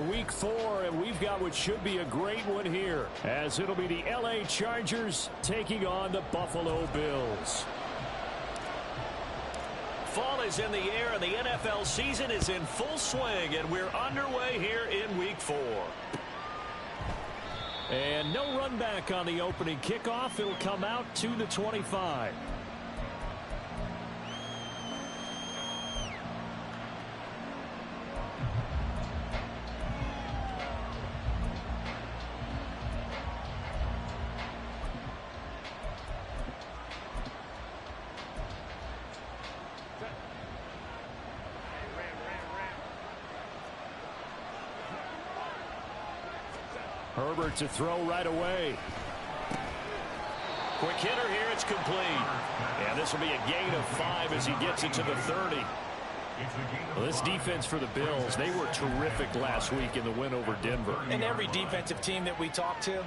Week 4, and we've got what should be a great one here, as it'll be the LA Chargers taking on the Buffalo Bills. Fall is in the air, and the NFL season is in full swing, and we're underway here in Week 4. And no run back on the opening kickoff. It'll come out to the 25. Herbert to throw right away. Quick hitter here. It's complete. And this will be a gain of 5 as he gets it to the 30. Well, this defense for the Bills, they were terrific last week in the win over Denver. And every defensive team that we talk to,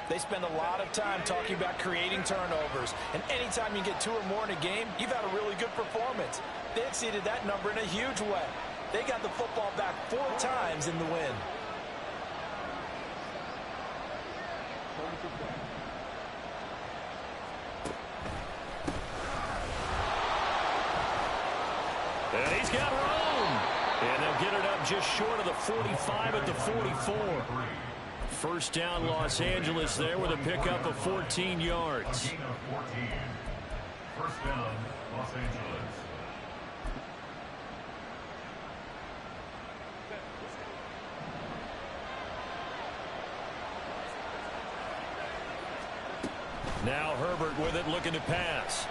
they spend a lot of time talking about creating turnovers. And anytime you get 2 or more in a game, you've had a really good performance. They exceeded that number in a huge way. They got the football back 4 times in the win. And he's got room. And they'll get it up just short of the 45 at the 44. First down, Los Angeles there with a pickup of 14 yards. First down, Los Angeles. Now Herbert with it, looking to pass.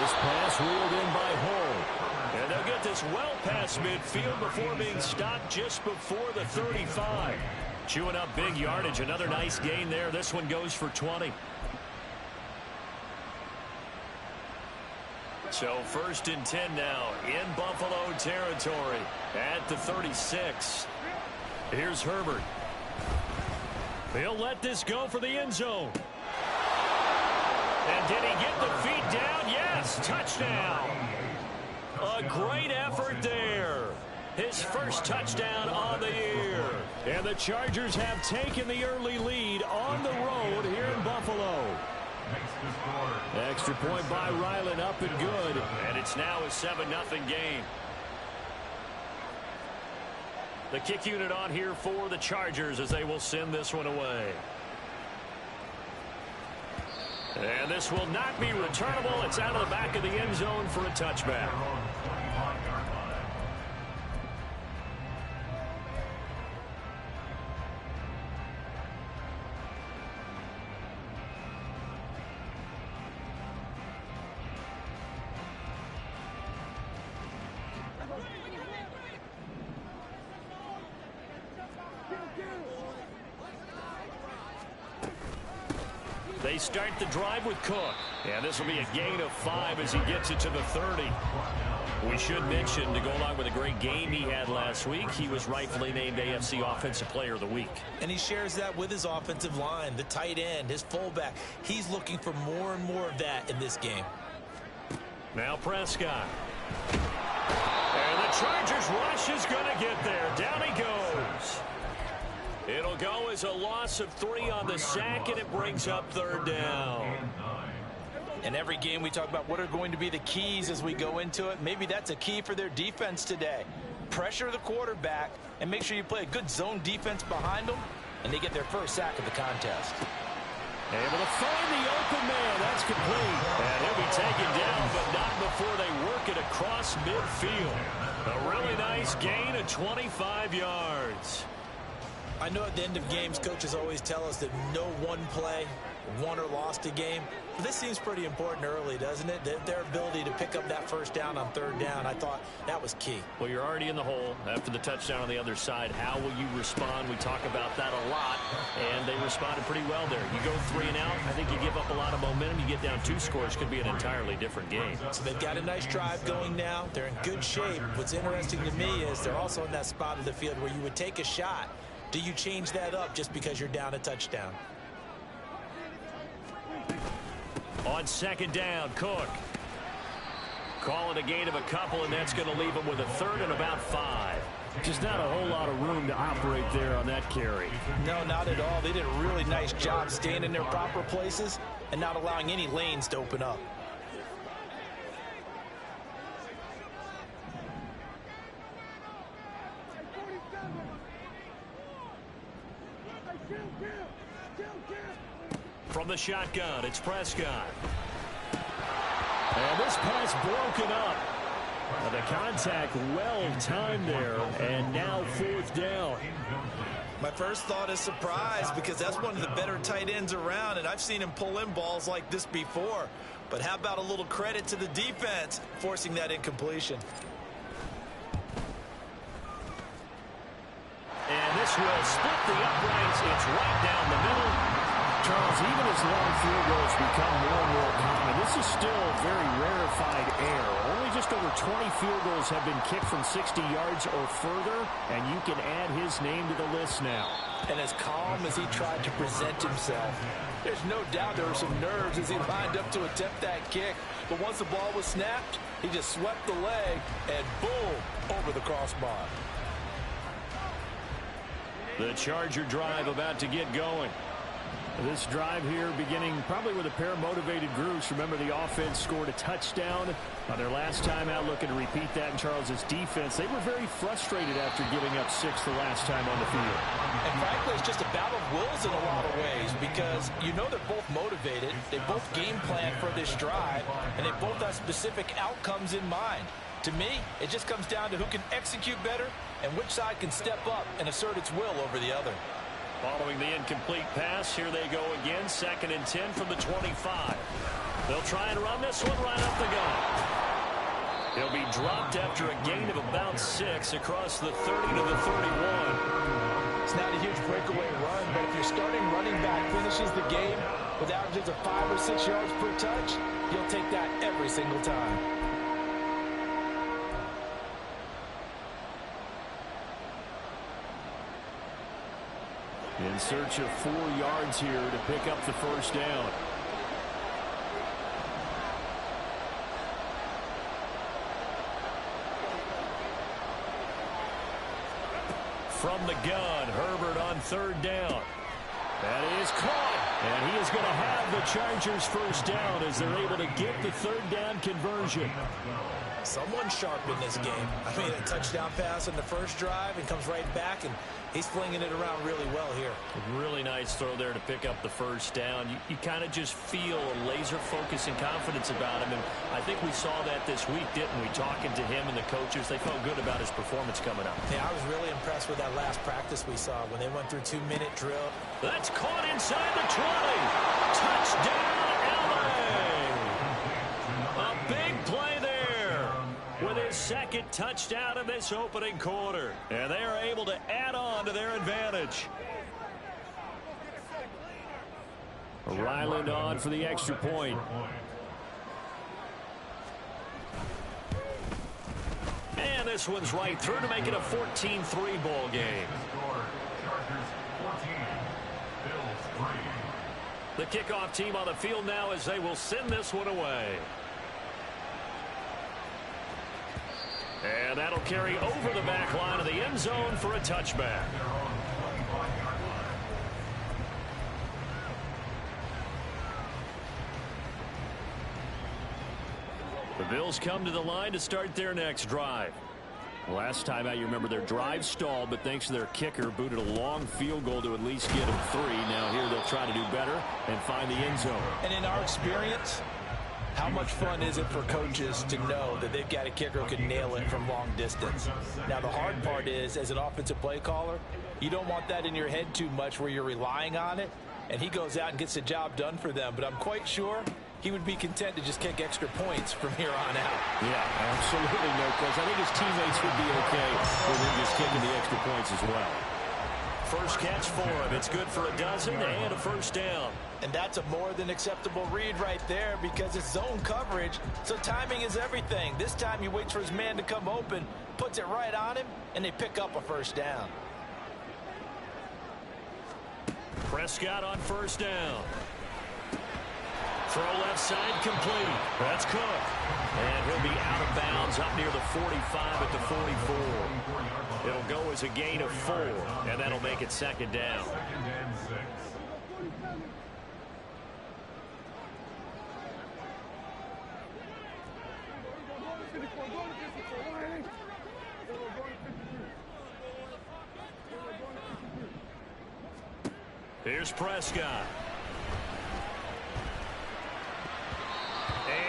This pass reeled in by Hull. And they'll get this well past midfield before being stopped just before the 35. Chewing up big yardage. Another nice gain there. This one goes for 20. So 1st and 10 now in Buffalo territory at the 36. Here's Herbert. He'll let this go for the end zone. And did he get the feet down? Yes, touchdown. A great effort there. His first touchdown on the year. And the Chargers have taken the early lead on the road here in Buffalo. Extra point by Ryland, up and good. And it's now a 7-0 game. The kick unit on here for the Chargers as they will send this one away. And this will not be returnable. It's out of the back of the end zone for a touchback. They start the drive with Cook. And this will be a gain of 5 as he gets it to the 30. We should mention, to go along with a great game he had last week, he was rightfully named AFC Offensive Player of the Week. And he shares that with his offensive line, the tight end, his fullback. He's looking for more and more of that in this game. Now Prescott. And the Chargers rush is going to get there. Down he goes. It'll go as a loss of 3 on the sack, and it brings up 3rd down. In every game we talk about what are going to be the keys as we go into it. Maybe that's a key for their defense today. Pressure the quarterback and make sure you play a good zone defense behind them, and they get their first sack of the contest. Able to find the open man. That's complete. And he'll be taken down, but not before they work it across midfield. A really nice gain of 25 yards. I know at the end of games, coaches always tell us that no one play won or lost a game. But this seems pretty important early, doesn't it? Their ability to pick up that first down on 3rd down, I thought that was key. Well, you're already in the hole after the touchdown on the other side. How will you respond? We talk about that a lot, and they responded pretty well there. You go 3 and out, I think you give up a lot of momentum. You get down 2 scores, could be an entirely different game. So they've got a nice drive going now. They're in good shape. What's interesting to me is they're also in that spot of the field where you would take a shot. Do you change that up just because you're down a touchdown? On 2nd down, Cook. Call it a gain of a couple, and that's going to leave him with a 3rd and about 5. Just not a whole lot of room to operate there on that carry. No, not at all. They did a really nice job staying in their proper places and not allowing any lanes to open up. From the shotgun, it's Prescott. And this pass broken up. The contact well timed there, and now 4th down. My first thought is surprise, because that's one of the better tight ends around, and I've seen him pull in balls like this before. But how about a little credit to the defense forcing that incompletion? And this will split the uprights. It's right down the middle. Charles, even as long field goals become more and more common, this is still very rarefied air. Only just over 20 field goals have been kicked from 60 yards or further, and you can add his name to the list now. And as calm as he tried to present himself, there's no doubt there were some nerves as he lined up to attempt that kick. But once the ball was snapped, he just swept the leg and boom, over the crossbar. The Charger drive about to get going. This drive here beginning probably with a pair of motivated groups. Remember, the offense scored a touchdown on their last time out, looking to repeat that in Charles's defense. They were very frustrated after giving up 6 the last time on the field. And frankly, it's just a battle of wills in a lot of ways, because you know they're both motivated. They both game plan for this drive, and they both have specific outcomes in mind. To me, it just comes down to who can execute better and which side can step up and assert its will over the other. Following the incomplete pass, here they go again. 2nd and 10 from the 25. They'll try and run this one right up the gut. He'll be dropped after a gain of about 6 across the 30 to the 31. It's not a huge breakaway run, but if your starting running back finishes the game with averages of 5 or 6 yards per touch, you'll take that every single time. In search of 4 yards here to pick up the 1st down. From the gun, Herbert on 3rd down. That is caught. And he is going to have the Chargers 1st down as they're able to get the 3rd down conversion. Someone sharp in this game. I mean, a touchdown pass on the first drive and comes right back, and he's flinging it around really well here. A really nice throw there to pick up the 1st down. You kind of just feel a laser focus and confidence about him, and I think we saw that this week, didn't we? Talking to him and the coaches, they felt good about his performance coming up. Yeah, I was really impressed with that last practice we saw when they went through 2-minute drill. That's caught inside the 20. Touchdown, LA! A big play there with his 2nd touchdown of this opening quarter. And they are able to add on to their advantage. Ryland on for the extra point. And this one's right through to make it a 14-3 ball game. The kickoff team on the field now as they will send this one away. And that'll carry over the back line of the end zone for a touchback. The Bills come to the line to start their next drive. Last time out, you remember their drive stalled, but thanks to their kicker, booted a long field goal to at least get them 3. Now here they'll try to do better and find the end zone. And in our experience, how much fun is it for coaches to know that they've got a kicker who can nail it from long distance? Now, the hard part is, as an offensive play caller, you don't want that in your head too much where you're relying on it, and he goes out and gets the job done for them. But I'm quite sure he would be content to just kick extra points from here on out. Yeah, absolutely no question. I think his teammates would be okay with him just kicking the extra points as well. First catch for him. It's good for a dozen and a 1st down. And that's a more than acceptable read right there, because it's zone coverage, so timing is everything. This time he waits for his man to come open, puts it right on him, and they pick up a 1st down. Prescott on 1st down. Throw left side complete. That's Cook. And he'll be out of bounds up near the 45 at the 44. It'll go as a gain of 4, and that'll make it second down. Second and 6. Here's Prescott.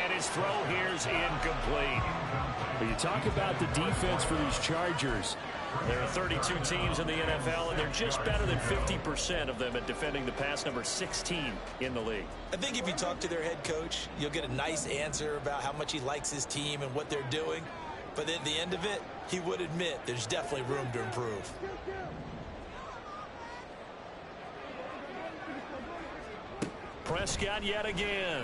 And his throw here's incomplete. But you talk about the defense for these Chargers. There are 32 teams in the NFL, and they're just better than 50% of them at defending the pass, number 16 in the league. I think if you talk to their head coach, you'll get a nice answer about how much he likes his team and what they're doing. But at the end of it, he would admit there's definitely room to improve. Prescott yet again.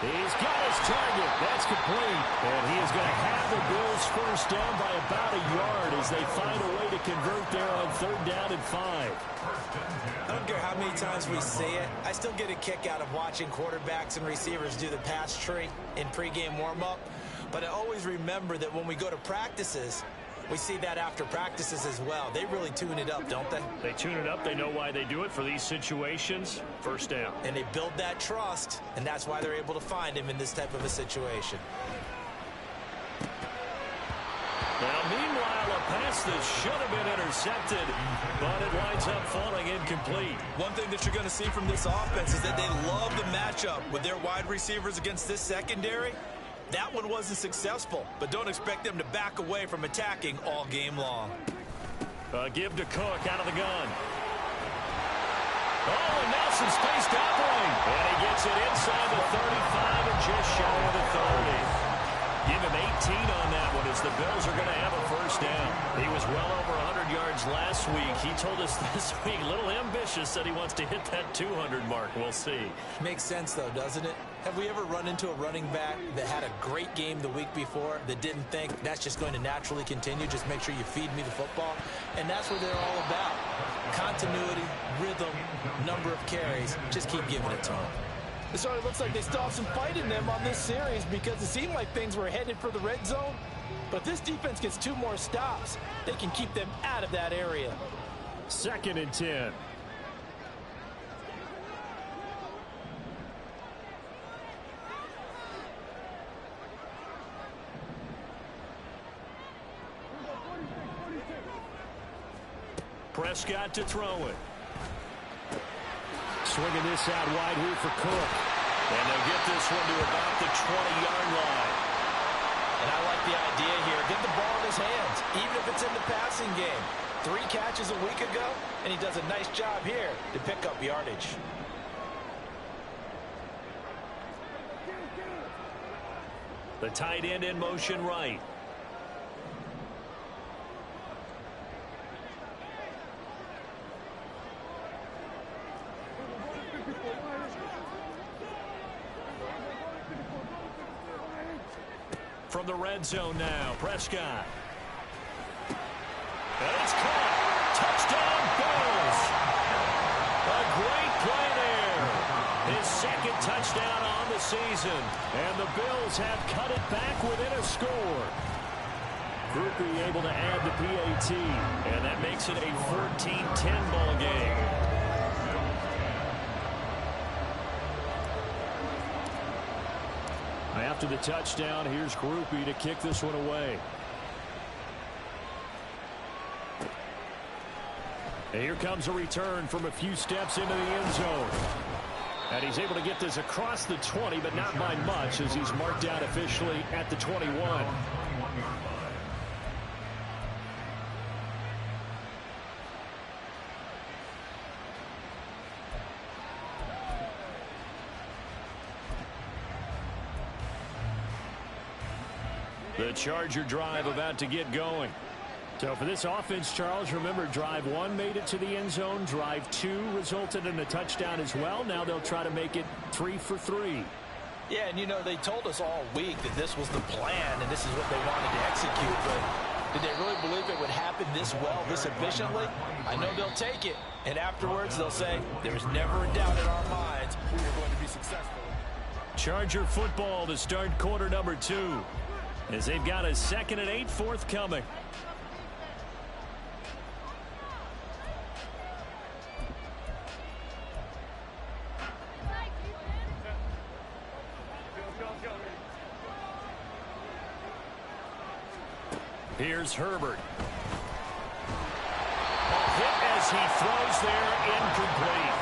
He's got his target. That's complete. And he is going to have the Bills first down by about a yard as they find a way to convert there on 3rd down and 5. I don't care how many times we say it. I still get a kick out of watching quarterbacks and receivers do the pass tree in pregame warm-up. But I always remember that when we go to practices, we see that after practices as well. They really tune it up, don't they? They tune it up. They know why they do it for these situations. First down. And they build that trust, and that's why they're able to find him in this type of a situation. Now, meanwhile, a pass that should have been intercepted, but it winds up falling incomplete. One thing that you're going to see from this offense is that they love the matchup with their wide receivers against this secondary. That one wasn't successful, but don't expect them to back away from attacking all game long. Give to Cook out of the gun. Oh, and now some space to operate. And he gets it inside the 35 and just shy of the 30. Give him 18 on that one as the Bills are going to have a first down. He was well over 100 yards last week. He told us this week, a little ambitious, that he wants to hit that 200 mark. We'll see. Makes sense, though, doesn't it? Have we ever run into a running back that had a great game the week before that didn't think that's just going to naturally continue? Just make sure you feed me the football. And that's what they're all about. Continuity, rhythm, number of carries. Just keep giving it to them. It certainly looks like they still have some fight in them on this series because it seemed like things were headed for the red zone. But if this defense gets 2 more stops, they can keep them out of that area. 2nd and 10. Prescott to throw it. Swinging this out wide here for Cook. And they'll get this one to about the 20-yard line. And I like the idea here. Get the ball in his hands, even if it's in the passing game. 3 catches a week ago, and he does a nice job here to pick up yardage. The tight end in motion right. From the red zone now, Prescott. And it's caught. Touchdown, Bills. A great play there. His 2nd touchdown on the season. And the Bills have cut it back within a score. Groupie able to add the PAT. And that makes it a 14-10 ball game. After the touchdown, here's Groupie to kick this one away. And here comes a return from a few steps into the end zone. And he's able to get this across the 20, but not by much as he's marked out officially at the 21. The Charger drive about to get going. So for this offense, Charles, remember drive 1 made it to the end zone. Drive 2 resulted in a touchdown as well. Now they'll try to make it 3 for 3. Yeah, and you know, they told us all week that this was the plan and this is what they wanted to execute. But did they really believe it would happen this well, this efficiently? I know they'll take it. And afterwards, they'll say, there's never a doubt in our minds we were going to be successful. Charger football to start quarter number 2. As they've got a 2nd and 8 forthcoming. Here's Herbert. Hit as he throws there, incomplete.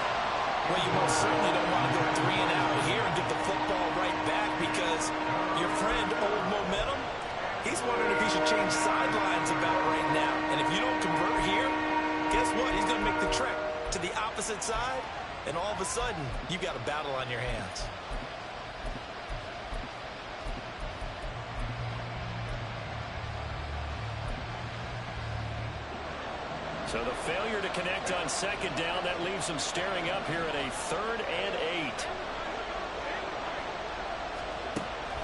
Well, you most certainly don't want to go 3 and out here and get the football right back because your friend, Old Momentum, he's wondering if he should change sidelines about right now. And if you don't convert here, guess what? He's going to make the trek to the opposite side, and all of a sudden, you've got a battle on your hands. So the failure to connect on second down, that leaves them staring up here at a 3rd and 8.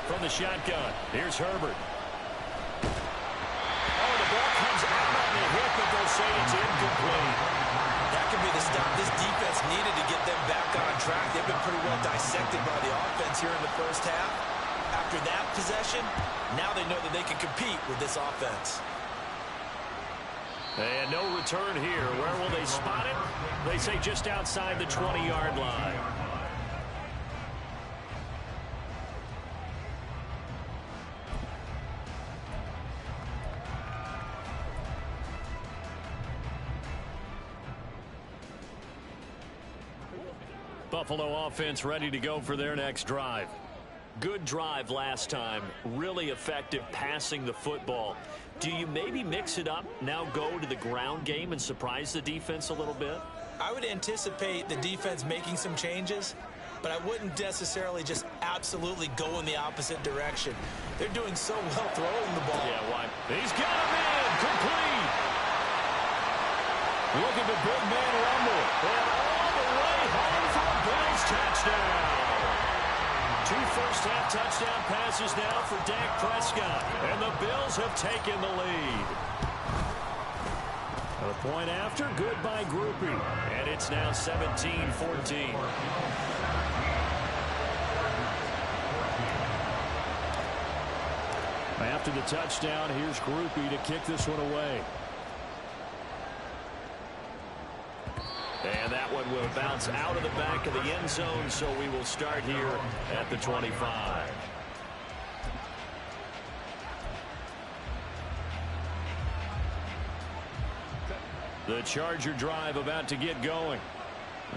From the shotgun, here's Herbert. Oh, the ball comes out on the hit, but they'll say it's incomplete. That could be the stop this defense needed to get them back on track. They've been pretty well dissected by the offense here in the first half. After that possession, now they know that they can compete with this offense. And no return here. Where will they spot it? They say just outside the 20-yard line. Buffalo offense ready to go for their next drive. Good drive last time. Really effective passing the football. Do you maybe mix it up, now go to the ground game and surprise the defense a little bit? I would anticipate the defense making some changes, but I wouldn't necessarily just absolutely go in the opposite direction. They're doing so well throwing the ball. Yeah, why? He's got him in. Complete. Look at the big man rumble. And all the way home for a Bills touchdown. 2 first-half touchdown passes now for Dak Prescott. And the Bills have taken the lead. A point after, good by Groupie. And it's now 17-14. After the touchdown, here's Groupie to kick this one away. And that one will bounce out of the back of the end zone, so we will start here at the 25. The Charger drive about to get going.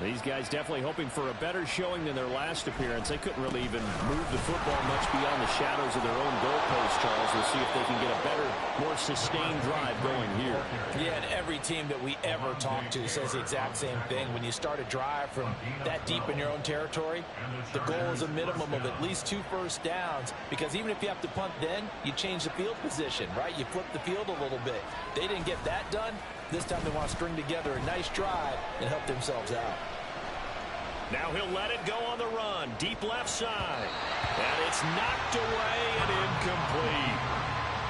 These guys definitely hoping for a better showing than their last appearance. They couldn't really even move the football much beyond the shadows of their own goalpost, Charles. We'll see if they can get a better, more sustained drive going here. Yeah, and every team that we ever talk to says the exact same thing. When you start a drive from that deep in your own territory, the goal is a minimum of at least 2 first downs, because even if you have to punt then, you change the field position, right? You flip the field a little bit. They didn't get that done. This time they want to string together a nice drive and help themselves out. Now he'll let it go on the run. Deep left side. And it's knocked away and incomplete.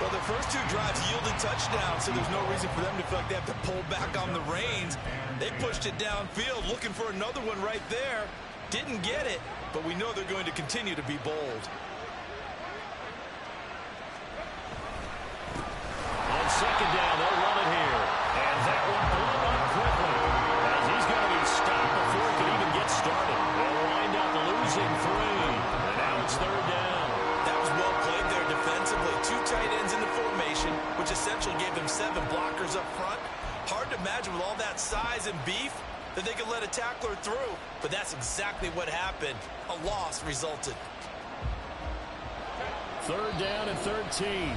Well, the first 2 drives yielded touchdowns, so there's no reason for them to feel like they have to pull back on the reins. They pushed it downfield, looking for another one right there. Didn't get it, but we know they're going to continue to be bold. On second down, they'll run it here. And that one blew up quickly, as he's going to be stopped before he can even get started. They'll wind up losing 3. And now it's 3rd down. That was well played there defensively. 2 tight ends in the formation, which essentially gave them 7 blockers up front. Hard to imagine with all that size and beef that they could let a tackler through. But that's exactly what happened. A loss resulted. 3rd down and 13.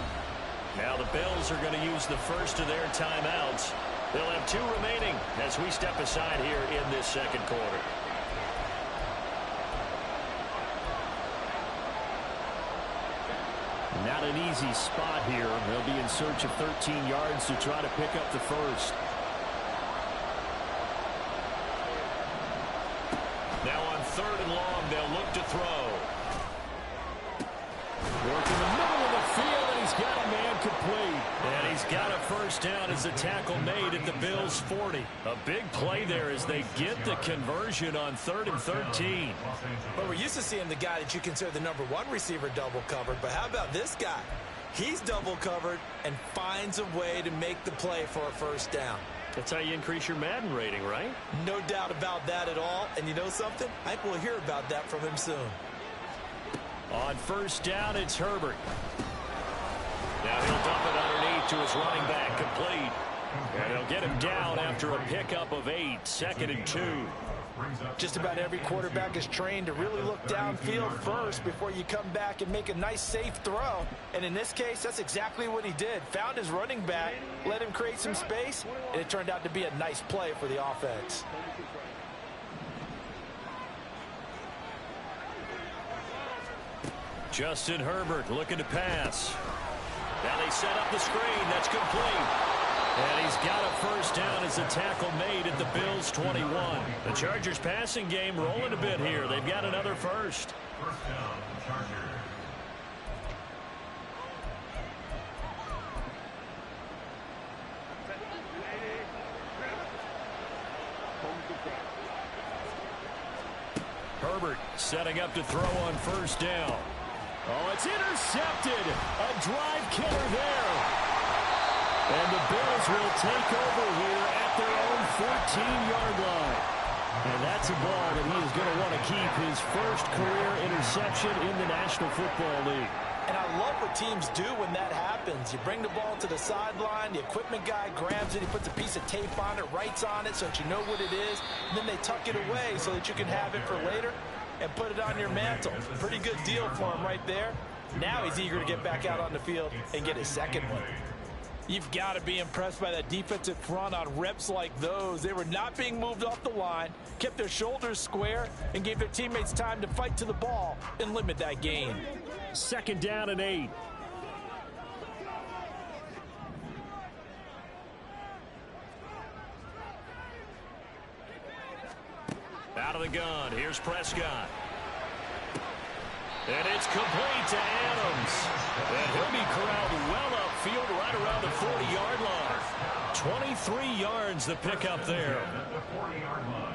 Now the Bills are going to use the first of their timeouts. They'll have 2 remaining as we step aside here in this second quarter. Not an easy spot here. They'll be in search of 13 yards to try to pick up the first. Now on 3rd and long, they'll look to throw. Work in the middle of the field, and he's got a man complete. And he's got a first down as the tackle made at the Bills' 40. A big play there as they get the conversion on 3rd and 13. But we're used to seeing the guy that you consider the #1 receiver double covered. But how about this guy? He's double covered and finds a way to make the play for a first down. That's how you increase your Madden rating, right? No doubt about that at all. And you know something? I think we'll hear about that from him soon. On first down, it's Herbert. Now he'll dump it underneath to his running back, complete. And they'll get him down after a pickup of 8, 2nd and 2. Just about every quarterback is trained to really look downfield first before you come back and make a nice, safe throw. And in this case, that's exactly what he did. Found his running back, let him create some space, and it turned out to be a nice play for the offense. Justin Herbert looking to pass. Now they set up the screen. That's complete. And he's got a first down as a tackle made at the Bills' 21. The Chargers passing game rolling a bit here. They've got another first. First down, Chargers. Herbert setting up to throw on first down. Oh, it's intercepted. A drive killer there. And the Bills will take over here at their own 14-yard line. And that's a ball that he is going to want to keep, his first career interception in the National Football League. And I love what teams do when that happens. You bring the ball to the sideline, the equipment guy grabs it, he puts a piece of tape on it, writes on it so that you know what it is, and then they tuck it away so that you can have it for later and put it on your mantle. Pretty good deal for him right there. Now he's eager to get back out on the field and get his second one. You've got to be impressed by that defensive front on reps like those. They were not being moved off the line, kept their shoulders square, and gave their teammates time to fight to the ball and limit that gain. 2nd down and 8. Out of the gun, here's Prescott. And it's complete to Adams. And he'll be corralled well upfield right around the 40-yard line. 23 yards the pickup there. At the 40-yard line.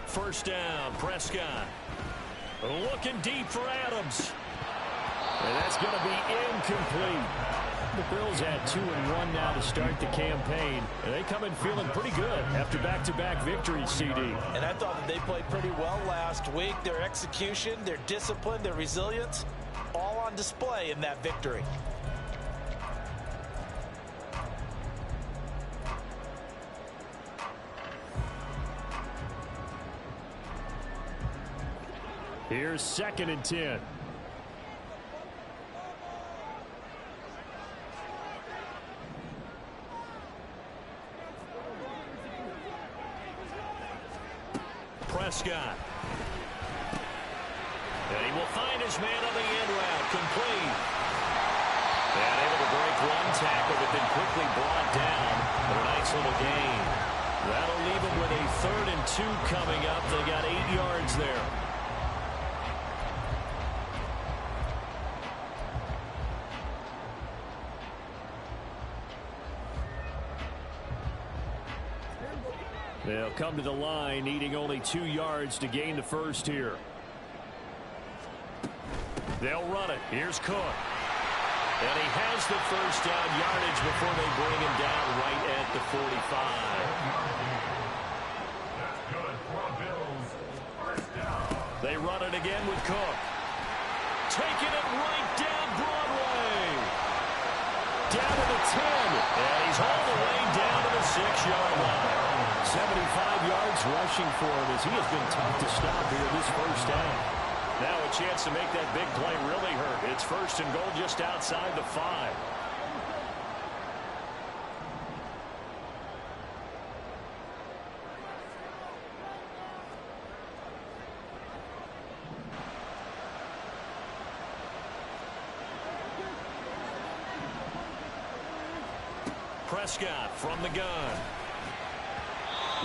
First down, Prescott. Looking deep for Adams. And that's going to be incomplete. The Bills had 2-1 now to start the campaign. And they come in feeling pretty good after back-to-back victories, CD. And I thought that they played pretty well last week. Their execution, their discipline, their resilience, all on display in that victory. Here's 2nd and 10. Prescott. And he will find his man on the end route. Complete. And able to break one tackle, but then quickly brought down for a nice little gain. That'll leave him with a 3rd and 2 coming up. They got 8 yards there. They'll come to the line, needing only 2 yards to gain the first here. They'll run it. Here's Cook. And he has the first down yardage before they bring him down right at the 45. That's good for Bills. First down. They run it again with Cook. Taking it right down Broadway. Down to the 10. And he's all the way down to the 6-yard line. 75 yards rushing for him as he has been tough to stop here this first half. Now a chance to make that big play really hurt. It's 1st and goal just outside the 5. Prescott from the gun.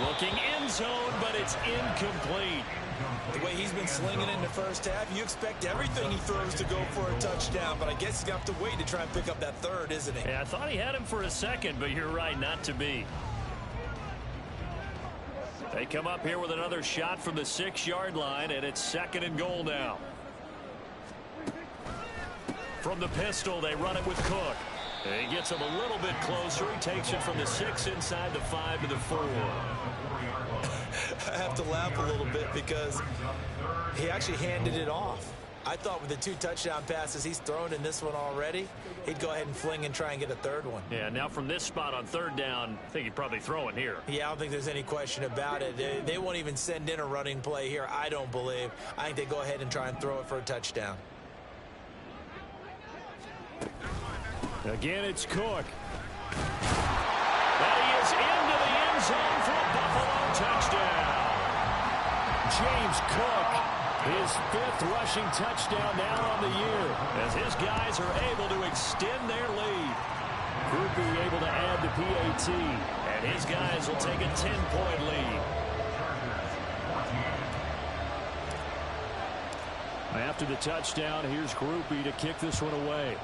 Looking end zone, but it's incomplete. The way he's been slinging in the first half, you expect everything he throws to go for a touchdown, but I guess he's going to have to wait to try and pick up that 3rd, isn't he? Yeah, I thought he had him for a second, but you're right, not to be. They come up here with another shot from the 6-yard line, and it's 2nd and goal now. From the pistol, they run it with Cook. And he gets him a little bit closer. He takes it from the 6 inside the 5 to the 4. I have to laugh a little bit because he actually handed it off. I thought with the 2 touchdown passes he's thrown in this one already, he'd go ahead and fling and try and get a third one. Yeah, now from this spot on 3rd down, I think he'd probably throw it here. Yeah, I don't think there's any question about it. They won't even send in a running play here, I don't believe. I think they go ahead and try and throw it for a touchdown. Again, it's Cook. And he is into the end zone for a Buffalo touchdown. James Cook, his 5th rushing touchdown now on the year, as his guys are able to extend their lead. Groupie able to add the PAT. And his guys will take a 10-point lead. After the touchdown, here's Groupie to kick this one away.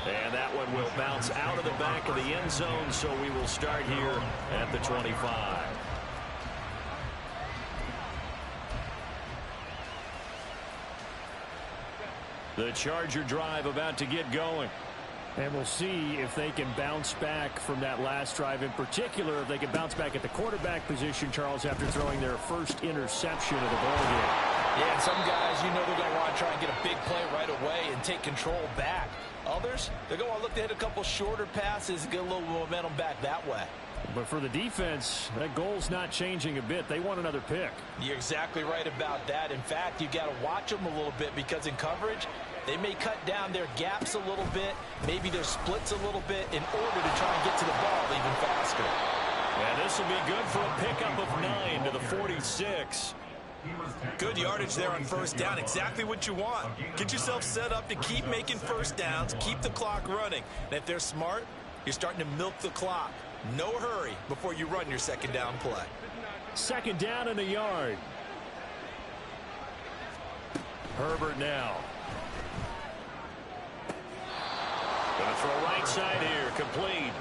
And that one will bounce out of the back of the end zone, so we will start here at the 25. The Charger drive about to get going. And we'll see if they can bounce back from that last drive. In particular, if they can bounce back at the quarterback position, Charles, after throwing their first interception of the ballgame. Yeah, and some guys, you know they're going to want to try and get a big play right away and take control back. Others, they're going to want to look to hit a couple shorter passes and get a little momentum back that way. But for the defense, that goal's not changing a bit. They want another pick. You're exactly right about that. In fact, you got to watch them a little bit because in coverage, they may cut down their gaps a little bit, maybe their splits a little bit in order to try and get to the ball even faster. And this will be good for a pickup of 9 to the 46. Good yardage there on 1st down. Exactly what you want. Get yourself set up to keep making 1st downs, keep the clock running. And if they're smart, you're starting to milk the clock. No hurry before you run your 2nd down play. 2nd down and a yard. Herbert now. Going to throw right side here, complete.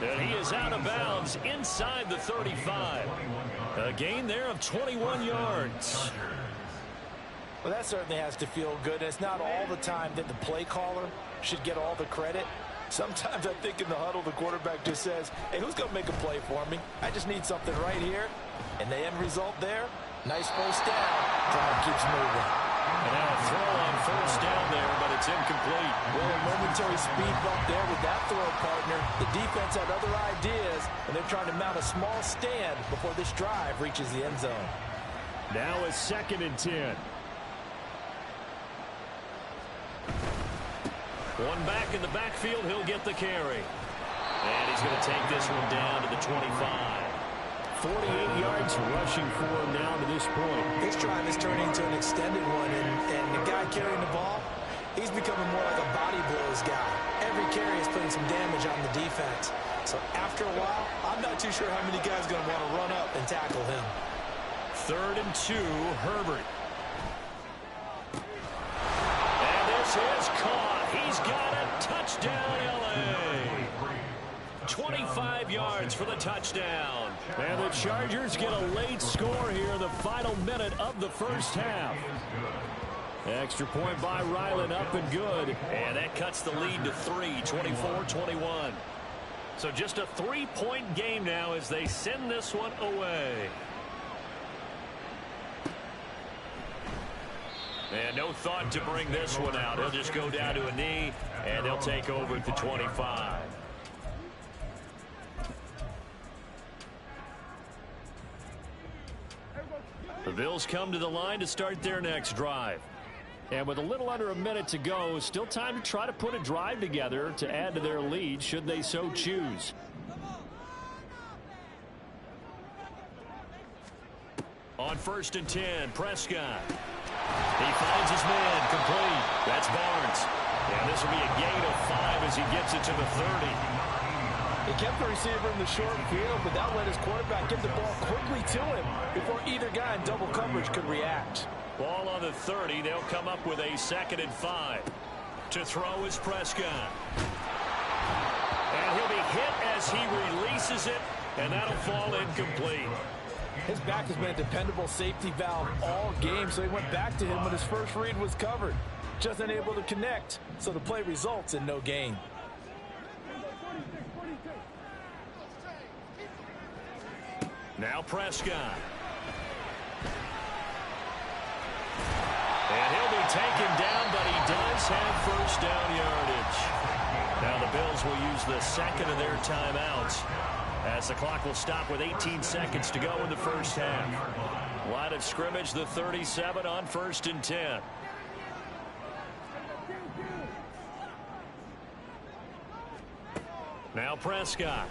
And he is out of bounds inside the 35. A gain there of 21 yards. Well, that certainly has to feel good. It's not all the time that the play caller should get all the credit. Sometimes I think in the huddle, the quarterback just says, hey, who's going to make a play for me? I just need something right here. And the end result there, nice 1st down. Drive keeps moving. And now a throw on 1st down there, but it's incomplete. Well, a momentary speed bump there with that throw partner. The defense had other ideas, and they're trying to mount a small stand before this drive reaches the end zone. Now it's 2nd and 10. One back in the backfield, he'll get the carry. And he's going to take this one down to the 25. 48 yards rushing for him now to this point. This drive is turning into an extended one, and the guy carrying the ball, he's becoming more like a body blows guy. Every carry is putting some damage on the defense. So after a while, I'm not too sure how many guys are going to want to run up and tackle him. 3rd and 2, Herbert. And this is caught. He's got a touchdown, L.A. 25 yards for the touchdown. And the Chargers get a late score here in the final minute of the 1st half. Extra point by Ryland, up and good. And that cuts the lead to 3, 24-21. So just a 3-point game now as they send this one away. And no thought to bring this one out. He'll just go down to a knee, and they'll take over at the 25. The Bills come to the line to start their next drive. And with a little under a minute to go, still time to try to put a drive together to add to their lead should they so choose. On 1st and 10, Prescott. He finds his man, complete. That's Barnes. And this will be a gain of 5 as he gets it to the 30. He kept the receiver in the short field, but that let his quarterback get the ball quickly to him before either guy in double coverage could react. Ball on the 30. They'll come up with a 2nd and 5. To throw is Prescott. And he'll be hit as he releases it, and that'll fall incomplete. His back has been a dependable safety valve all game, so he went back to him when his first read was covered. just unable to connect, so the play results in no gain. Now Prescott. And he'll be taken down, but he does have first down yardage. Now the Bills will use the second of their timeouts as the clock will stop with 18 seconds to go in the first half. Line of scrimmage, the 37 on 1st and 10. Now Prescott.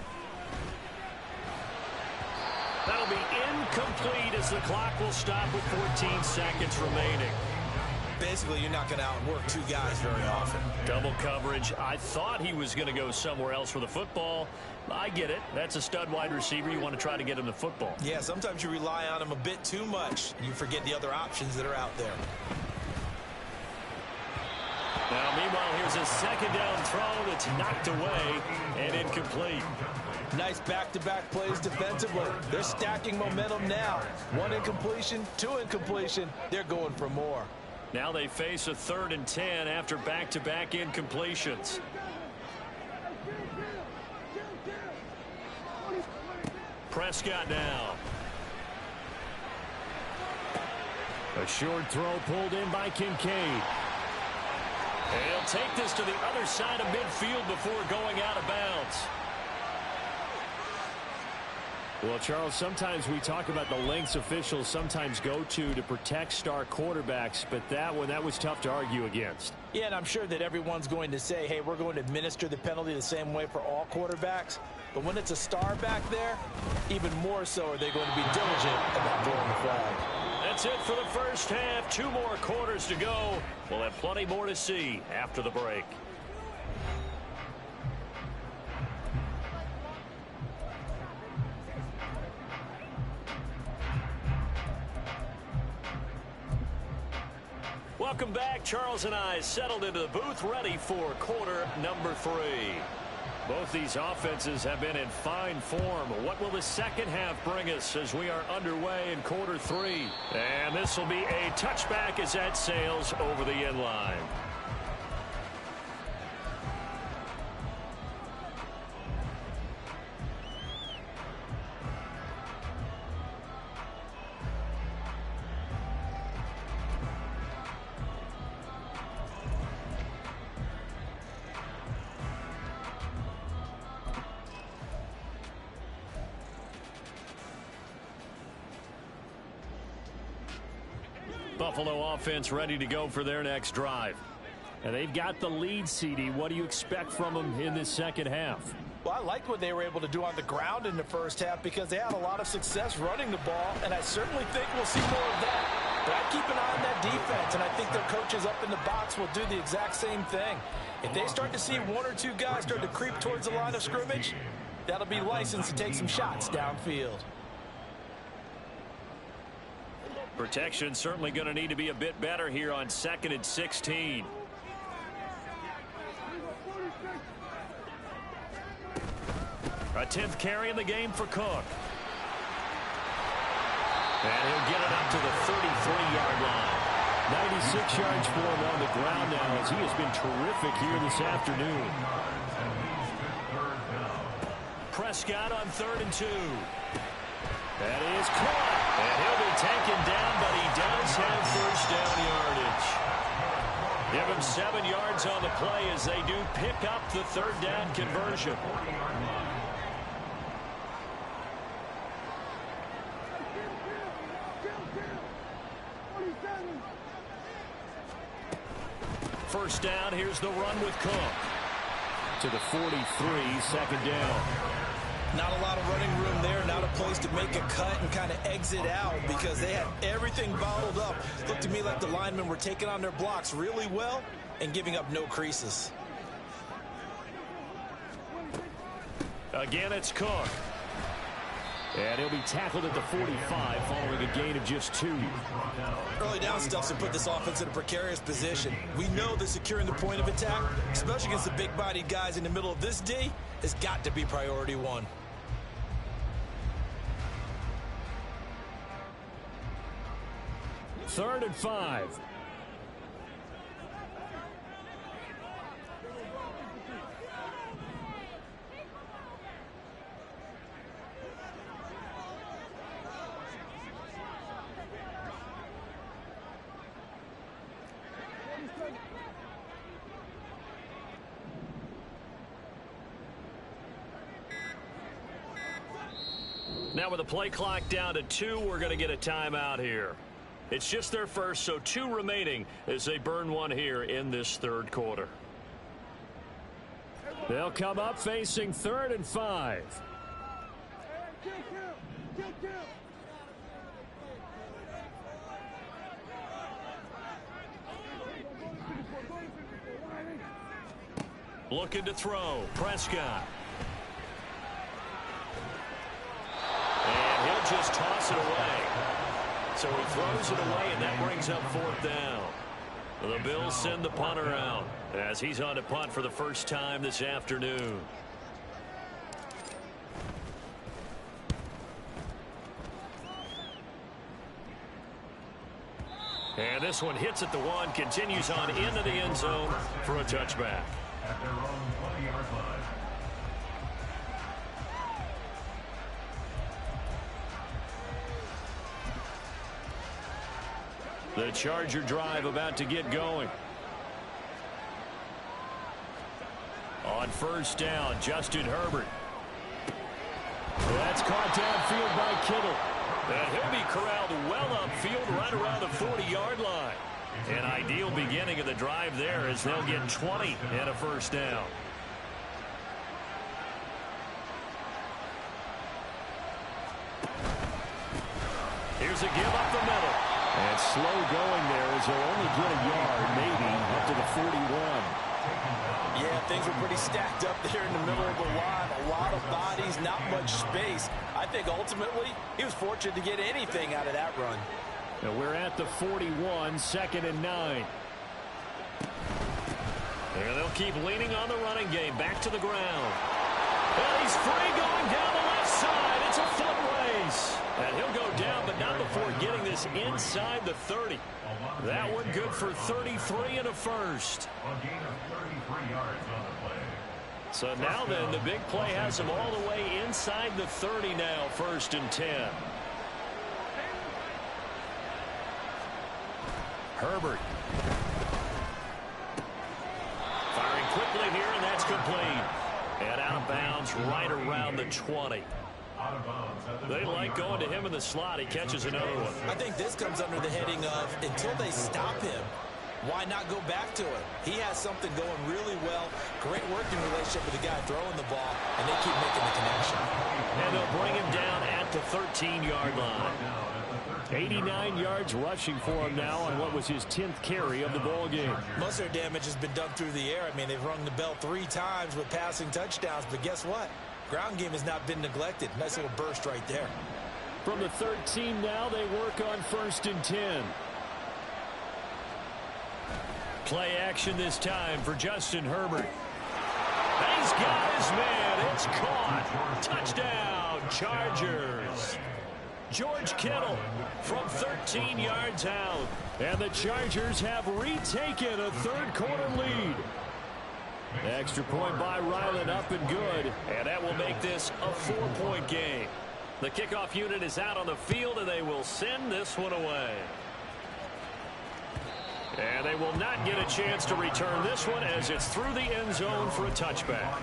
That'll be incomplete as the clock will stop with 14 seconds remaining. Basically, you're not going to outwork two guys very often. Double coverage. I thought he was going to go somewhere else for the football. I get it. That's a stud wide receiver. You want to try to get him the football. Yeah, sometimes you rely on him a bit too much. You forget the other options that are out there. Now, meanwhile, here's a second down throw that's knocked away and incomplete. Nice back-to-back plays defensively. They're stacking momentum now. One incompletion, two incompletion. They're going for more. Now they face a 3rd and 10 after back-to-back incompletions. Prescott now. A short throw pulled in by Kincaid. And he'll take this to the other side of midfield before going out of bounds. Well, Charles, sometimes we talk about the lengths officials sometimes go to protect star quarterbacks, but that was tough to argue against. Yeah, and I'm sure that everyone's going to say, hey, we're going to administer the penalty the same way for all quarterbacks. But when it's a star back there, even more so are they going to be diligent about throwing the flag. That's it for the first half. 2 more quarters to go. We'll have plenty more to see after the break. Welcome back. Charles and I settled into the booth, ready for quarter number 3. Both these offenses have been in fine form. What will the second half bring us as we are underway in quarter 3? And this will be a touchback as that sails over the end line. Buffalo offense ready to go for their next drive. And they've got the lead, CD. What do you expect from them in this second half? Well, I liked what they were able to do on the ground in the first half because they had a lot of success running the ball, and I certainly think we'll see more of that. But I keep an eye on that defense, and I think their coaches up in the box will do the exact same thing. If they start to see 1 or 2 guys start to creep towards the line of scrimmage, that'll be license to take some shots downfield. Protection certainly going to need to be a bit better here on 2nd and 16. A 10th carry in the game for Cook. And he'll get it up to the 33-yard line. 96 yards for him on the ground now as he has been terrific here this afternoon. Prescott on 3rd and 2. That is caught. And he'll be taken down, but he does have first down yardage. Give him 7 yards on the play as they do pick up the 3rd down conversion. First down, here's the run with Cook. To the 43, 2nd down. Not a lot of running room there, not a place to make a cut and kind of exit out because they had everything bottled up. Looked to me like the linemen were taking on their blocks really well and giving up no creases. Again, it's Cook. And he'll be tackled at the 45 following a gain of just 2. Early down stuffs will put this offense in a precarious position. We know that securing the point of attack, especially against the big-bodied guys in the middle of this D, has got to be priority 1. Third and 5. Now with the play clock down to 2, we're going to get a timeout here. It's just their first, so 2 remaining as they burn one here in this third quarter. They'll come up facing 3rd and 5. Looking to throw. Prescott. And he'll just toss it away. So he throws it away, and that brings up 4th down. The Bills send the punter out as he's on to punt for the first time this afternoon. And this one hits at the 1, continues on into the end zone for a touchback. At their own 20-yard line. The Charger drive about to get going. On 1st down, Justin Herbert. That's caught downfield by Kittle. And he'll be corralled well upfield right around the 40-yard line. An ideal beginning of the drive there as they'll get 20 and a 1st down. Here's a give up the middle. And slow going there as they'll only get a yard, maybe up to the 41. Yeah, things were pretty stacked up there in the middle of the line. A lot of bodies, not much space. I think ultimately he was fortunate to get anything out of that run. And we're at the 41, 2nd and 9. And they'll keep leaning on the running game. Back to the ground. And he's free going down the left side. It's a foot race. And he'll go down, but not before getting this inside the 30. That one good for 33 and a 1st. A gain of 33 yards on the play. So now then, the big play has him all the way inside the 30 now, 1st and 10. Herbert. Firing quickly here, and that's complete. And out of bounds right around the 20. They like going to him in the slot. He catches another one. I think this comes under the heading of until they stop him, why not go back to it? He has something going really well. Great working relationship with the guy throwing the ball, and they keep making the connection. And they'll bring him down at the 13-yard line. 89 yards rushing for him now on what was his 10th carry of the ball game. Most of their damage has been done through the air. I mean, they've rung the bell 3 times with passing touchdowns, but guess what? Ground game has not been neglected. Nice little burst right there. From the 13 now, they work on 1st and 10. Play action this time for Justin Herbert. He's got his man. It's caught. Touchdown, Chargers. George Kittle from 13 yards out. And the Chargers have retaken a third-quarter lead. Extra point by Ryland, up and good. And that will make this a 4-point game. The kickoff unit is out on the field, and they will send this one away. And they will not get a chance to return this one as it's through the end zone for a touchback.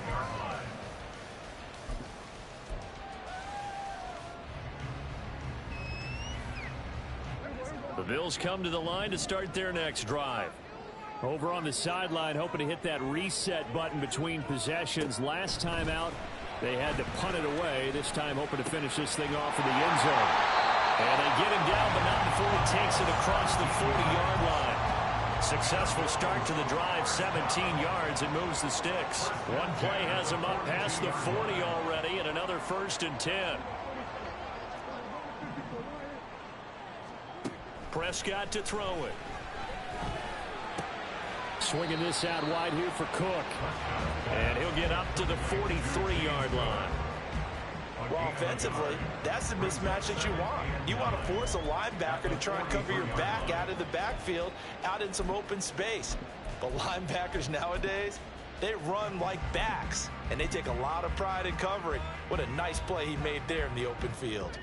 The Bills come to the line to start their next drive. Over on the sideline, hoping to hit that reset button between possessions. Last time out, they had to punt it away. This time, hoping to finish this thing off in the end zone. And they get him down, but not before he takes it across the 40-yard line. Successful start to the drive, 17 yards, and moves the sticks. One play has him up past the 40 already, and another 1st and 10. Prescott to throw it. Swinging this out wide here for Cook. And he'll get up to the 43-yard line. Well, offensively, that's the mismatch that you want. You want to force a linebacker to try and cover your back out of the backfield, out in some open space. But linebackers nowadays, they run like backs, and they take a lot of pride in covering. What a nice play he made there in the open field.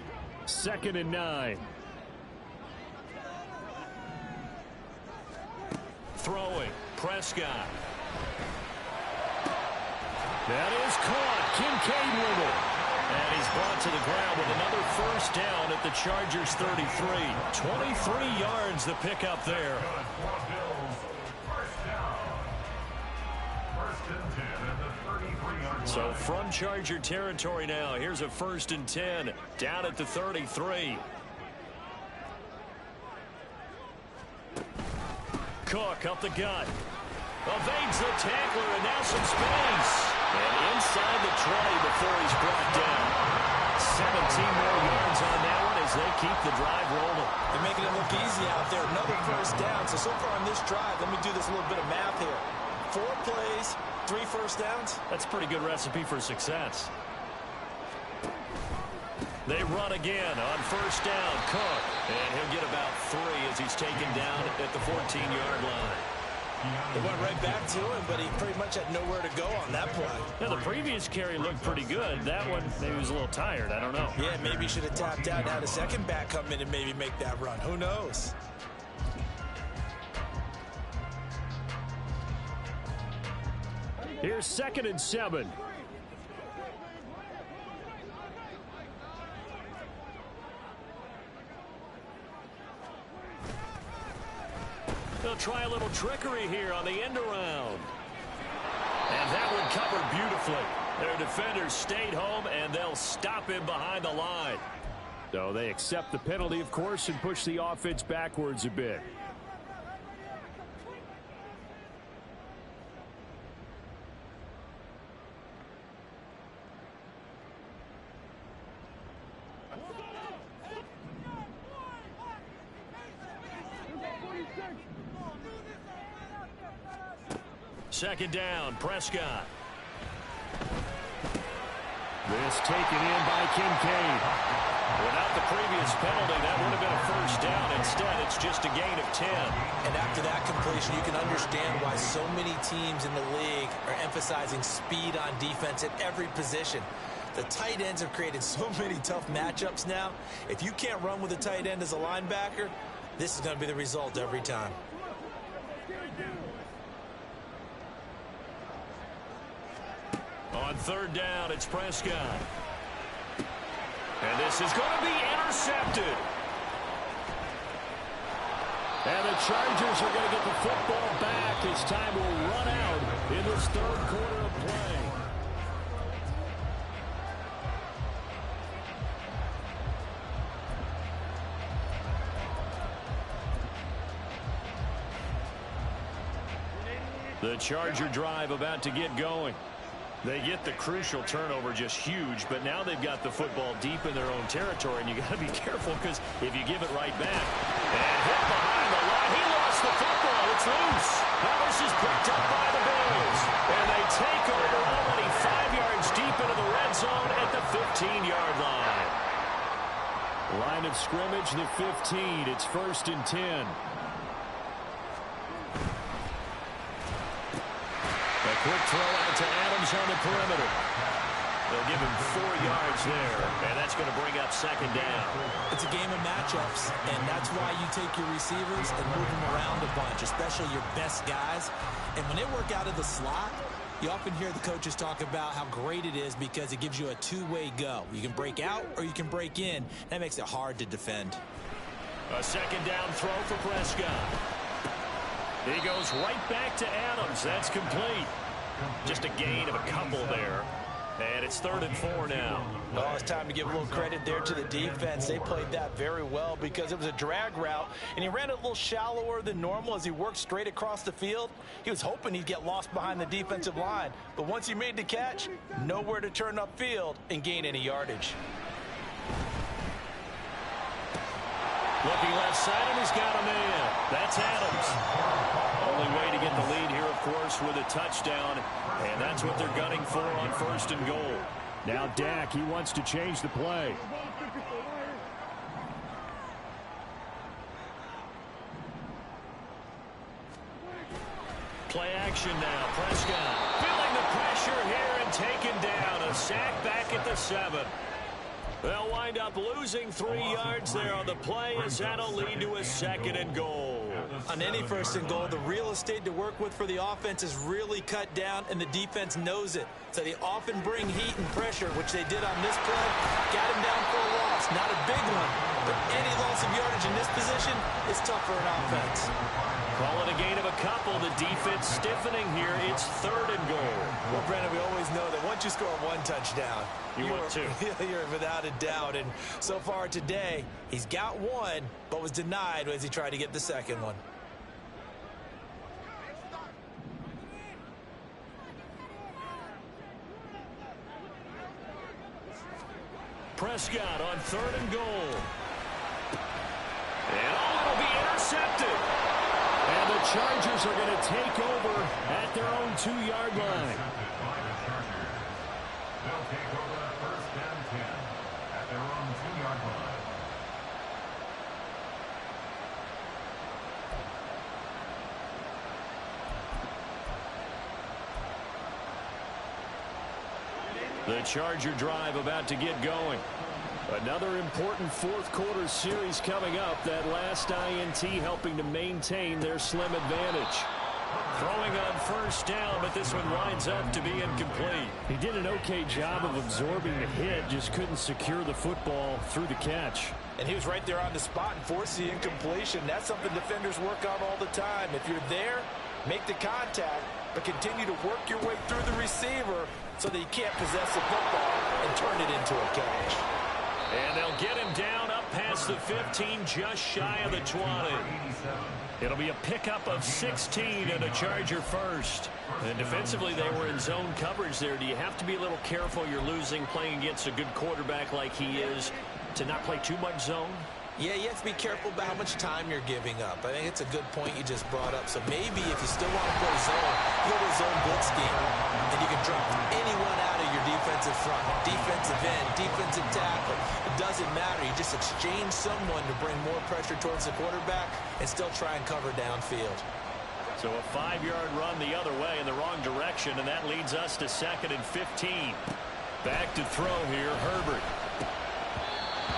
2nd and 9. Throwing, Prescott. That is caught. Kincaid with it. And he's brought to the ground with another first down at the Chargers 33. 23 yards the pickup there. So from Charger territory now, here's a 1st and 10 down at the 33. Cook up the gut. Evades the tackler, and now some space. And inside the 20 before he's brought down. 17 more yards on that one as they keep the drive rolling. They're making it look easy out there. Another first down. So far on this drive, let me do this little bit of math here. 4 plays, 3 first downs. That's a pretty good recipe for success. They run again on first down. Cook. And he'll get about 3 as he's taken down at the 14-yard line. They went right back to him, but he pretty much had nowhere to go on that play. Yeah, the previous carry looked pretty good. That one, maybe he was a little tired. I don't know. Yeah, maybe he should have tapped out and had a second back come in and maybe make that run. Who knows? Here's 2nd and 7. They'll try a little trickery here on the end around. And that one covered beautifully. Their defenders stayed home, and they'll stop him behind the line. So they accept the penalty, of course, and push the offense backwards a bit. Second down, Prescott. This taken in by Kincaid. Without the previous penalty, that would have been a first down. Instead, it's just a gain of 10. And after that completion, you can understand why so many teams in the league are emphasizing speed on defense at every position. The tight ends have created so many tough matchups now. If you can't run with a tight end as a linebacker, this is going to be the result every time. On third down, it's Prescott. And this is going to be intercepted. And the Chargers are going to get the football back as time will run out in this 3rd quarter of play. The Charger drive about to get going. They get the crucial turnover, just huge, but now they've got the football deep in their own territory, and you got to be careful because if you give it right back, and hit behind the line, he lost the football. It's loose. Now this is picked up by the Bills, and they take over already 5 yards deep into the red zone at the 15-yard line. Line of scrimmage, the 15. It's 1st and 10. A quick throw out to Adams on the perimeter. They'll give him 4 yards there, and that's going to bring up 2nd down. It's a game of matchups, and that's why you take your receivers and move them around a bunch, especially your best guys. And when they work out of the slot, you often hear the coaches talk about how great it is because it gives you a two-way go. You can break out or you can break in. That makes it hard to defend. A 2nd down throw for Prescott. He goes right back to Adams. That's complete. Just a gain of a couple there. And it's 3rd and 4 now. Oh, it's time to give a little credit there to the defense. They played that very well because it was a drag route, and he ran it a little shallower than normal as he worked straight across the field. He was hoping he'd get lost behind the defensive line, but once he made the catch, nowhere to turn upfield and gain any yardage. Looking left side, and he's got a man. That's Adams. Only way to get the lead here, of course, with a touchdown, and that's what they're gunning for on 1st and goal. Now Dak, he wants to change the play. Play action now. Prescott feeling the pressure here and taken down. A sack back at the 7. They'll wind up losing 3 yards there on the play as that'll lead to a 2nd and goal. On any 1st and goal, the real estate to work with for the offense is really cut down, and the defense knows it. So they often bring heat and pressure, which they did on this play. Got him down for a loss. Not a big one, but any loss of yardage in this position is tough for an offense. Call it a gain of a couple. The defense stiffening here. It's 3rd and goal. Well, Brandon, we always know that once you score 1 touchdown, want 2. You're without a doubt. And so far today, he's got 1, but was denied as he tried to get the 2nd one. Prescott on 3rd and goal. And it'll be intercepted. And the Chargers are going to take over at their own 2-yard line. They'll take over the 1st and 10 at their own 2-yard line. The Charger drive about to get going. Another important 4th quarter series coming up. That last INT helping to maintain their slim advantage. Throwing on 1st down, but this one winds up to be incomplete. He did an okay job of absorbing the hit, just couldn't secure the football through the catch. And he was right there on the spot and forced the incompletion. That's something defenders work on all the time. If you're there, make the contact, but continue to work your way through the receiver so that he can't possess the football and turn it into a catch. And they'll get him down up past the 15, just shy of the 20. It'll be a pickup of 16 and a Charger first. And defensively, they were in zone coverage there. Do you have to be a little careful? You're losing playing against a good quarterback like he is to not play too much zone? Yeah, you have to be careful about how much time you're giving up. I think it's a good point you just brought up. So maybe if you still want to play zone, you go to a zone blitz scheme, and you can drop anyone out of your defensive front, defensive end, defensive tackle. It doesn't matter. You just exchange someone to bring more pressure towards the quarterback and still try and cover downfield. So a 5-yard run the other way in the wrong direction, and that leads us to 2nd and 15. Back to throw here, Herbert.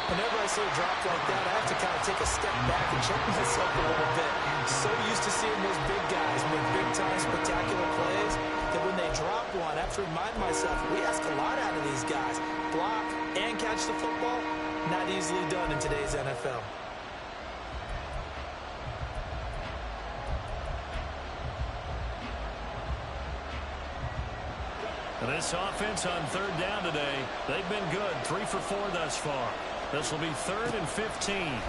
Whenever I see a drop like that, I have to kind of take a step back and check myself a little bit. So used to seeing those big guys make big-time spectacular plays that when they drop one, I have to remind myself, we ask a lot out of these guys. Block and catch the football, not easily done in today's NFL. This offense on 3rd down today, they've been good. 3 for 4 thus far. This will be 3rd and 15. And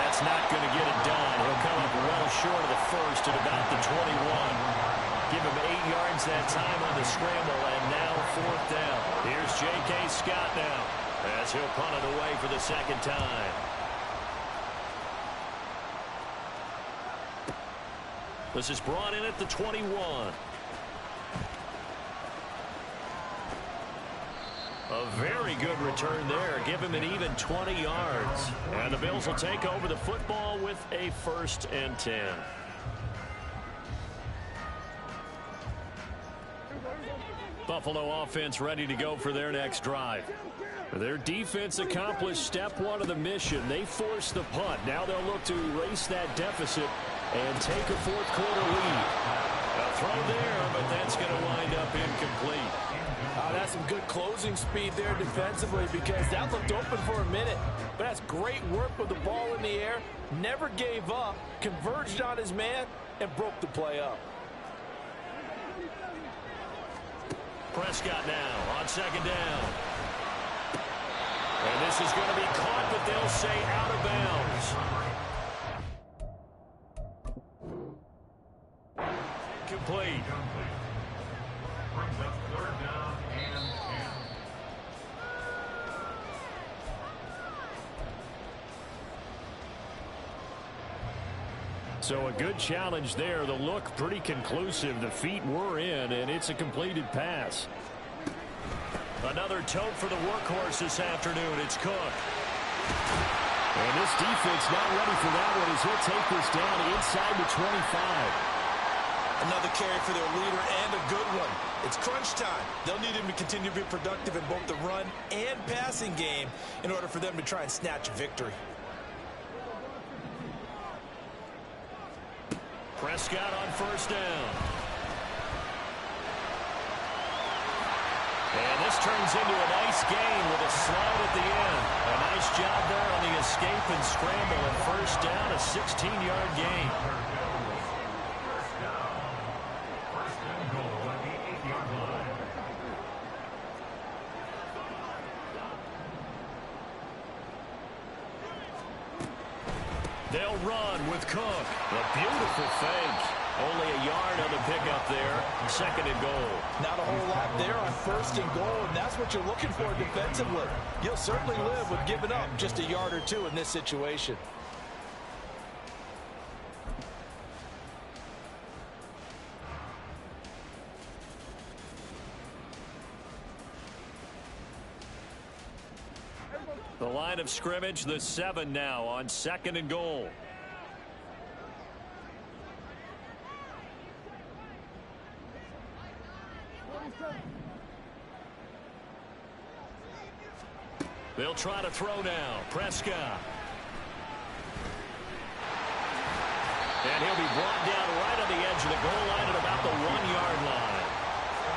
that's not going to get it done. He'll come up well short of the first at about the 21. Give him 8 yards that time on the scramble, and now 4th down. Here's J.K. Scott now as he'll punt it away for the 2nd time. This is brought in at the 21. A very good return there. Give him an even 20 yards. And the Bills will take over the football with a 1st and 10. Buffalo offense ready to go for their next drive. Their defense accomplished step 1 of the mission. They forced the punt. Now they'll look to erase that deficit and take a 4th quarter lead. A throw there, but that's going to wind up incomplete. That's some good closing speed there defensively because that looked open for a minute. But that's great work with the ball in the air. Never gave up, converged on his man, and broke the play up. Prescott now on 2nd down. And this is going to be caught, but they'll say out of bounds. Complete. Brings up 3rd down and 10. So a good challenge there. The look pretty conclusive. The feet were in, and it's a completed pass. Another tote for the workhorse this afternoon. It's Cook. And this defense not ready for that one as he'll take this down inside the 25. Another carry for their leader and a good one. It's crunch time. They'll need him to continue to be productive in both the run and passing game in order for them to try and snatch a victory. Prescott on first down. And this turns into a nice gain with a slide at the end. A nice job there on the escape and scramble and first down, a 16-yard gain. First and goal at the 8-yard line. They'll run with Cook. A beautiful fake. Only a yard on the pickup there. Second and goal. Not a whole lot there on first and goal, and that's what you're looking for defensively. You'll certainly live with giving up just a yard or two in this situation. The line of scrimmage, the 7 now on second and goal. They'll try to throw now. Prescott. And he'll be brought down right on the edge of the goal line at about the 1-yard line.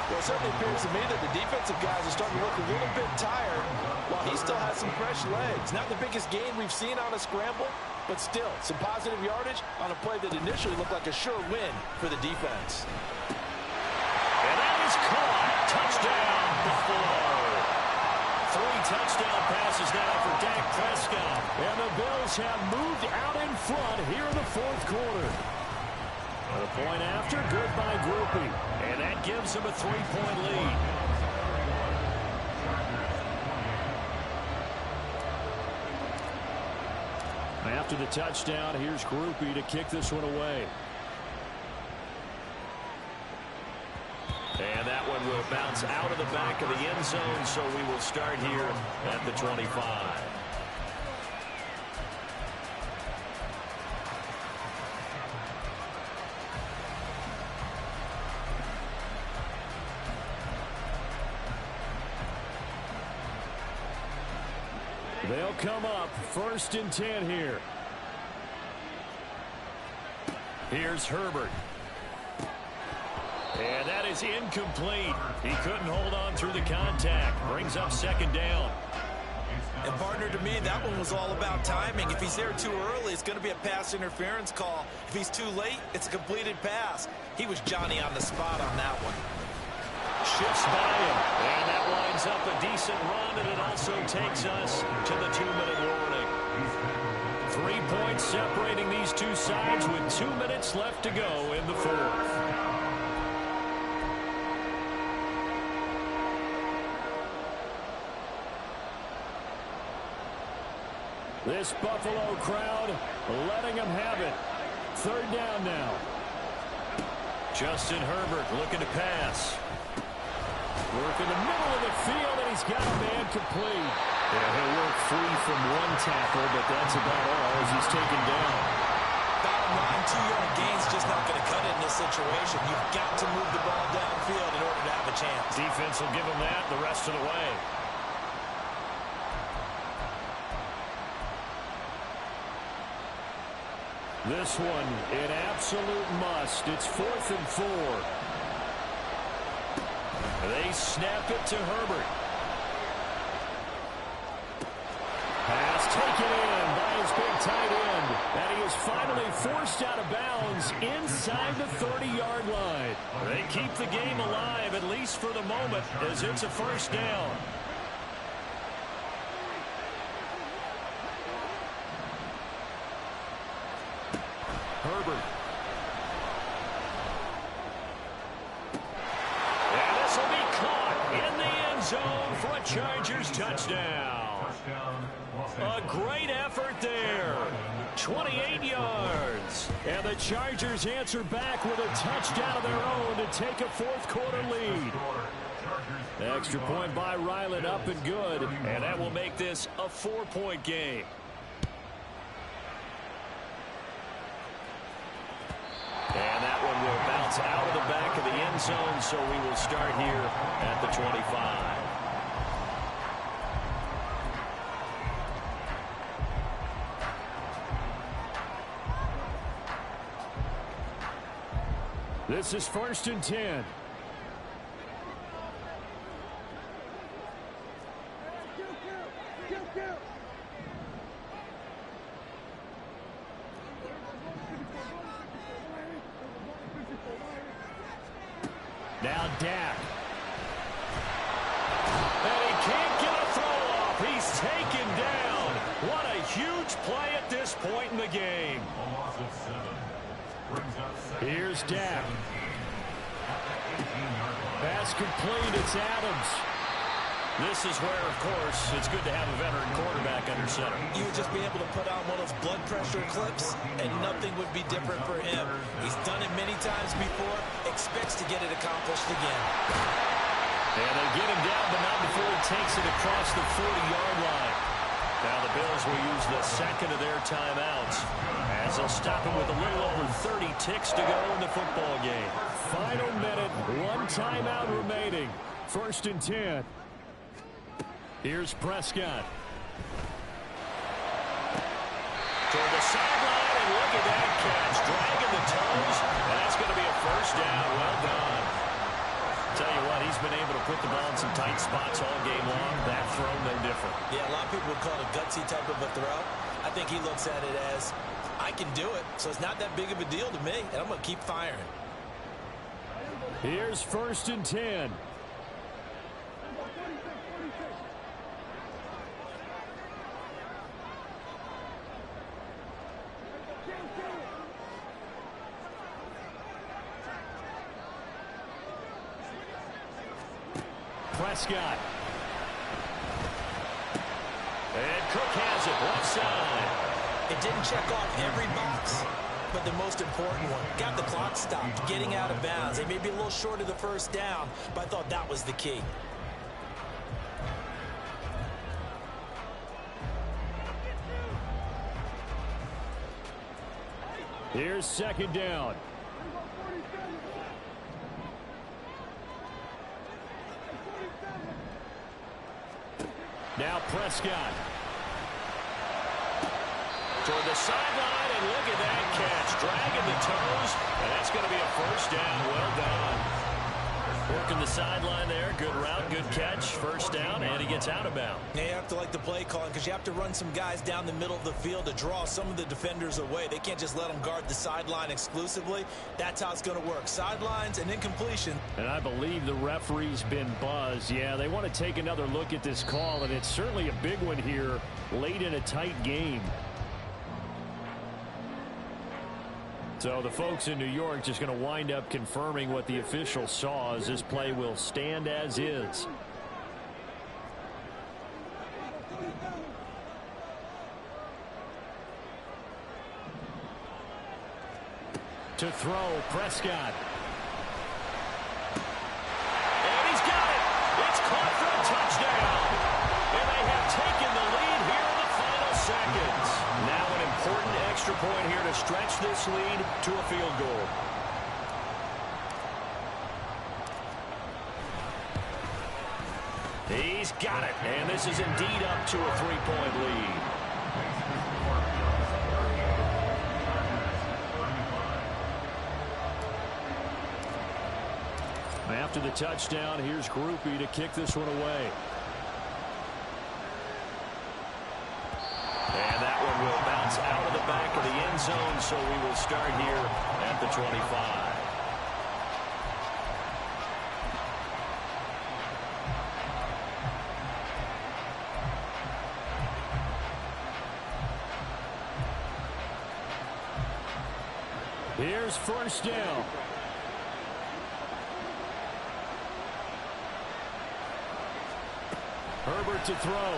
Well, it certainly appears to me that the defensive guys are starting to look a little bit tired while he still has some fresh legs. Not the biggest gain we've seen on a scramble, but still some positive yardage on a play that initially looked like a sure win for the defense. And that is caught. Touchdown, Buffalo. 3 touchdown passes now for Dak Prescott. And the Bills have moved out in front here in the fourth quarter. The point after, good by Groupie. And that gives them a 3-point lead. After the touchdown, here's Groupie to kick this one away. And that one will bounce out of the back of the end zone, so we will start here at the 25. They'll come up first and 10 here. Here's Herbert. And that is incomplete. He couldn't hold on through the contact. Brings up second down. And partner, to me, that one was all about timing. If he's there too early, it's going to be a pass interference call. If he's too late, it's a completed pass. He was Johnny on the spot on that one. Shifts by him. And that winds up a decent run, and it also takes us to the 2-minute warning. 3 points separating these two sides with 2 minutes left to go in the fourth. This Buffalo crowd letting them have it. Third down now. Justin Herbert looking to pass. Work in the middle of the field, and he's got a man complete. Yeah, he'll work free from one tackle, but that's about all as he's taken down. Bottom line, 2-yard gain's just not going to cut it in this situation. You've got to move the ball downfield in order to have a chance. Defense will give him that the rest of the way. This one, an absolute must. It's 4th and 4. They snap it to Herbert. Pass taken in by his big tight end. And he is finally forced out of bounds inside the 30-yard line. They keep the game alive, at least for the moment, as it's a first down. Herbert. And this will be caught in the end zone for a Chargers touchdown. A great effort there. 28 yards. And the Chargers answer back with a touchdown of their own to take a fourth quarter lead. Extra point by Ryland, up and good. And that will make this a 4-point game. And that one will bounce bounce out of the back of the end zone, so we will start here at the 25. This is 1st and 10. Now Dak. And he can't get a throw off. He's taken down. What a huge play at this point in the game. A loss of 7. Brings up second. Here's Dak. At the 18-yard line. Pass complete. It's Adams. This is where, of course, it's good to have a veteran quarterback under center. You would just be able to put on one of those blood pressure clips, and nothing would be different for him. He's done it many times before, expects to get it accomplished again. And they get him down, but not before he takes it across the 40-yard line. Now the Bills will use the second of their timeouts as they'll stop him with a little over 30 ticks to go in the football game. Final minute, 1 timeout remaining. 1st and 10. Here's Prescott. Toward the sideline, and look at that catch. Dragging the toes, and that's going to be a first down. Well done. Tell you what, he's been able to put the ball in some tight spots all game long. That throw, no different. Yeah, a lot of people would call it a gutsy type of a throw. I think he looks at it as, I can do it, so it's not that big of a deal to me, and I'm going to keep firing. Here's 1st and 10. Prescott. And Cook has it, left side. It didn't check off every box, but the most important one. Got the clock stopped, getting out of bounds. They may be a little short of the first down, but I thought that was the key. Here's 2nd down. Now Prescott. Toward the sideline, and look at that catch. Dragging the toes, and that's going to be a first down. Well done. Working the sideline there. Good route, good catch. First down, and he gets out of bounds. Now you have to like the play calling because you have to run some guys down the middle of the field to draw some of the defenders away. They can't just let them guard the sideline exclusively. That's how it's going to work. Sidelines and incompletion. And I believe the referee's been buzzed. Yeah, they want to take another look at this call, and it's certainly a big one here late in a tight game. So the folks in New York just going to wind up confirming what the official saw as this play will stand as is. To throw, Prescott. And he's got it. It's caught for a touchdown. And they have taken the lead here in the final seconds. Now an important extra point here to stretch this lead to a field goal. He's got it. And this is indeed up to a 3-point lead. After the touchdown, here's Groupie to kick this one away. And that one will bounce out of the back of the end zone, so we will start here at the 25. Here's 1st down. Herbert to throw.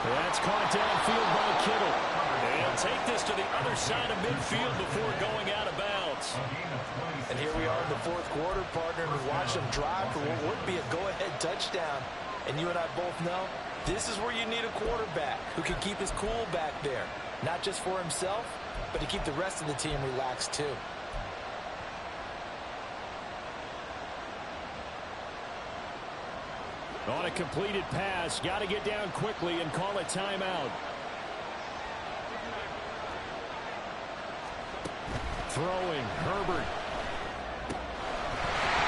That's caught downfield by Kittle. They'll take this to the other side of midfield before going out of bounds. And here we are in the 4th quarter, partner, and watch them drive for what would be a go-ahead touchdown. And you and I both know this is where you need a quarterback who can keep his cool back there. Not just for himself, but to keep the rest of the team relaxed too. On a completed pass, got to get down quickly and call a timeout. Throwing, Herbert.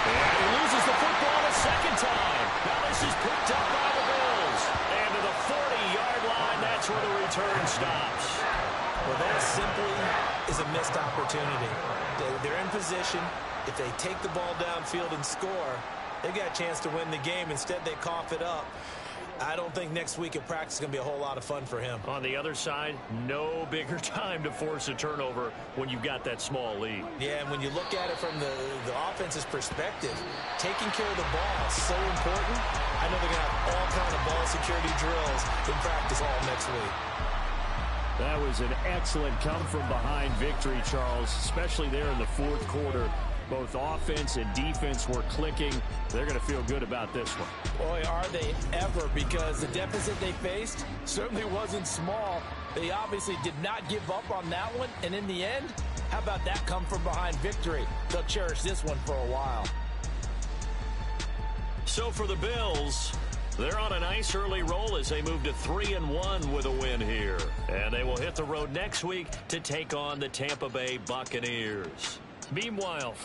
And he loses the football a second time. Now this is picked up by the Bills. And to the 40-yard line, that's where the return stops. Well, that simply is a missed opportunity. They're in position. If they take the ball downfield and score, they've got a chance to win the game. Instead, they cough it up. I don't think next week at practice is going to be a whole lot of fun for him. On the other side, no bigger time to force a turnover when you've got that small lead. Yeah, and when you look at it from the offense's perspective, taking care of the ball is so important. I know they're going to have all kind of ball security drills in practice all next week. That was an excellent come-from-behind victory, Charles, especially there in the fourth quarter. Both offense and defense were clicking. They're going to feel good about this one. Boy, are they ever, because the deficit they faced certainly wasn't small. They obviously did not give up on that one, and in the end, how about that come-from-behind victory? They'll cherish this one for a while. So for the Bills, they're on a nice early roll as they move to 3-1 with a win here. And they will hit the road next week to take on the Tampa Bay Buccaneers. Meanwhile,